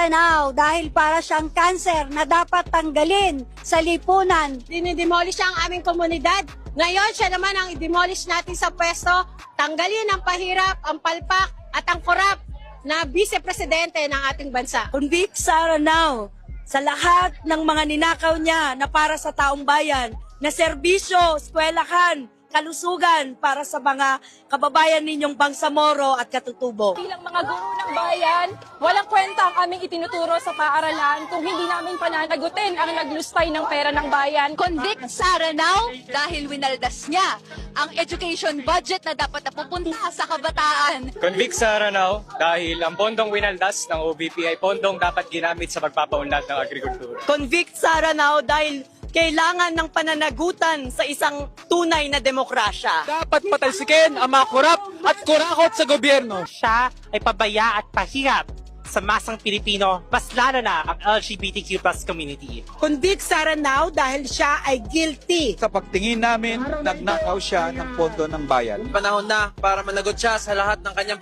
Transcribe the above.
Saranao dahil para siyang kanser na dapat tanggalin sa lipunan. Dinidemolish siya ang aming komunidad. Ngayon, siya naman ang i-demolish natin sa pwesto. Tanggalin ang pahirap, ang palpak, at ang korap na vice-presidente ng ating bansa. Convict Saranao sa lahat ng mga ninakaw niya na para sa taong bayan, na serbisyo, eskwelahan, kalusugan para sa mga kababayan ninyong Bangsamoro at Katutubo. Bilang mga guro ng bayan, walang kwenta ang aming itinuturo sa paaralan kung hindi namin pananagutin ang naglustay ng pera ng bayan. Convict Saranao dahil winaldas niya ang education budget na dapat napupunta sa kabataan. Convict Saranao dahil ang pondong winaldas ng OVP ay pondong dapat ginamit sa pagpapaunlad ng agrikultura. Convict Saranao dahil kailangan ng pananagutan sa isang tunay na demokrasya. Dapat patalsikin ang mga korap at kurakot sa gobyerno. Siya ay pabaya at pahirap sa masang Pilipino, mas lalo na ang LGBTQ+ community. Convict Saranao dahil siya ay guilty. Sa pagtingin namin, nagnakaw siya ng pondo ng bayan. Panahon na para managot siya sa lahat ng kanyang